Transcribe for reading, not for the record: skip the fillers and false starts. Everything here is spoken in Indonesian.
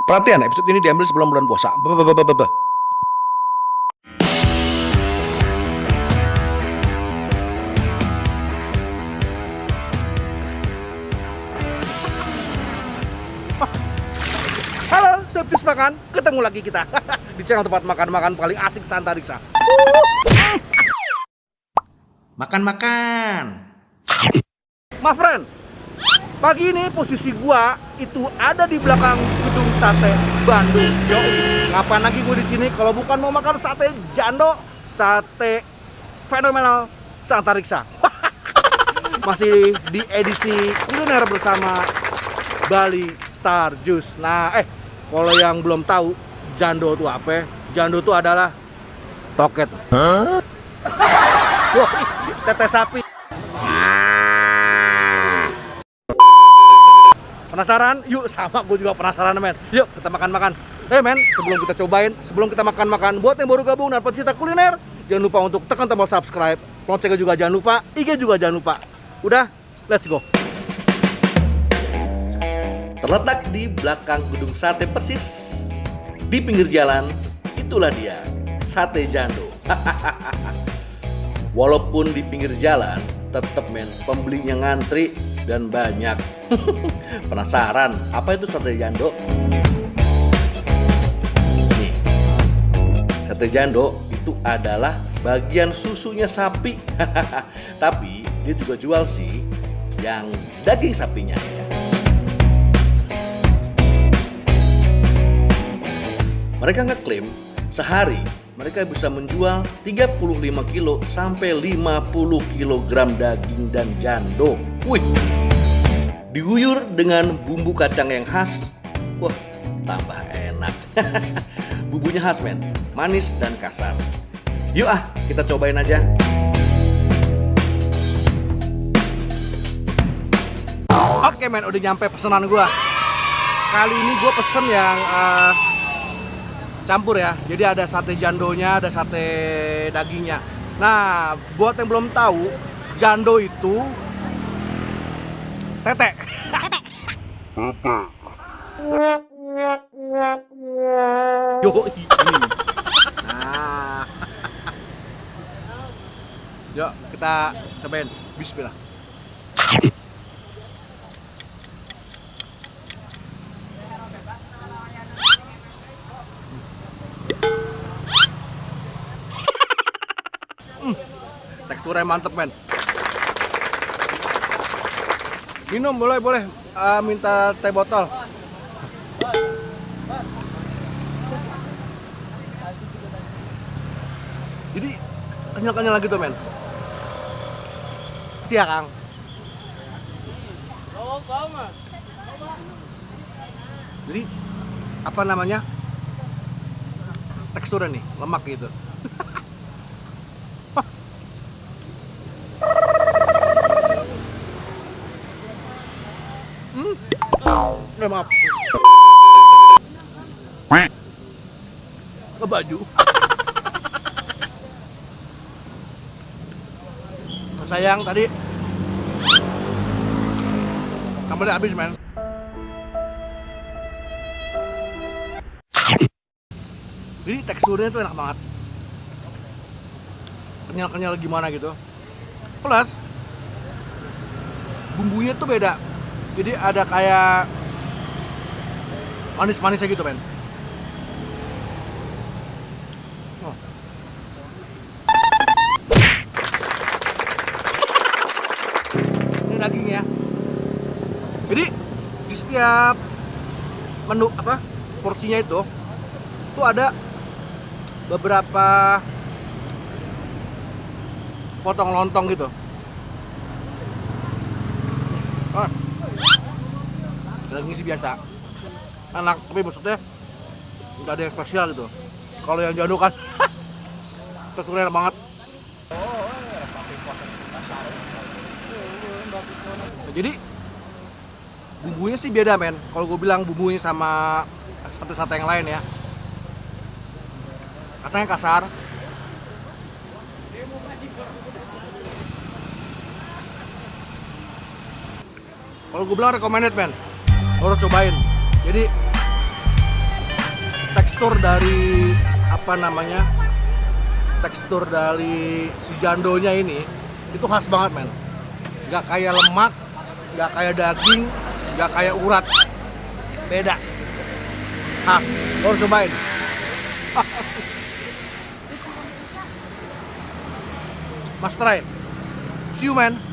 Perhatian, episode ini diambil sebelum bulan puasa. Halo, Septis Makan. Ketemu lagi kita di channel tempat makan-makan paling asik Santariksa. Makan-makan. My friend, pagi ini posisi gua itu ada di belakang gedung sate Bandung. Yo, ngapain lagi gua di sini kalau bukan mau makan sate jando, sate fenomenal Santariksa. Masih di edisi kuliner bersama Bali Star Juice. Nah, kalau yang belum tahu jando itu apa? Jando itu adalah toket. Wah, tetes sapi. Penasaran? Yuk, sama gue juga penasaran, men. Yuk, kita makan-makan. Men, sebelum kita cobain, sebelum kita makan-makan, buat yang baru gabung dan pecinta kuliner, jangan lupa untuk tekan tombol subscribe, loncengnya juga jangan lupa, IG juga jangan lupa. Udah, let's go. Terletak di belakang gedung sate persis di pinggir jalan, itulah dia, sate jando. Walaupun di pinggir jalan, tetap men, pembelinya ngantri dan banyak. Penasaran apa itu sate jando? Nih, sate jando itu adalah bagian susunya sapi. Tapi dia juga jual sih yang daging sapinya ya. Mereka ngeklaim sehari mereka bisa menjual 35 kilo sampai 50 kg daging dan jando. Wih, diguyur dengan bumbu kacang yang khas. Wah, tambah enak. Bumbunya khas men, manis dan kasar. Yuk kita cobain aja. Oke men, udah nyampe pesanan gua. Kali ini gua pesen yang campur ya. Jadi ada sate jandonya, ada sate dagingnya. Nah, buat yang belum tahu, jando itu tete. Yo, nah. Yuk, kita cobain. Bismillah. Teksturnya mantep men. Minum boleh minta teh botol. Jadi kenyal-kenyal lagi tuh men. Iya Kang. Jadi apa namanya? Teksturnya nih lemak gitu. Maaf. Ke baju. Sayang tadi sambalnya habis men. Jadi teksturnya tuh enak banget. Kenyal-kenyal gimana gitu. Plus bumbunya tuh beda. Jadi ada kayak manis-manisnya gitu men. Oh. Ini dagingnya. Jadi di setiap menu porsinya itu ada beberapa potong lontong gitu. Daging sih biasa, enak, tapi maksudnya nggak ada yang spesial gitu. Kalau yang jando kan teksturnya enak banget. Nah, jadi bumbunya sih beda men. Kalau gue bilang bumbunya sama sate-sate yang lain ya, kacangnya kasar. Kalau gue bilang recommended men, lo harus cobain. Jadi tekstur dari tekstur dari si jandonya ini itu khas banget men. Nggak kayak lemak, nggak kayak daging, nggak kayak urat, beda, khas. Lo harus cobain. Must try. See you man.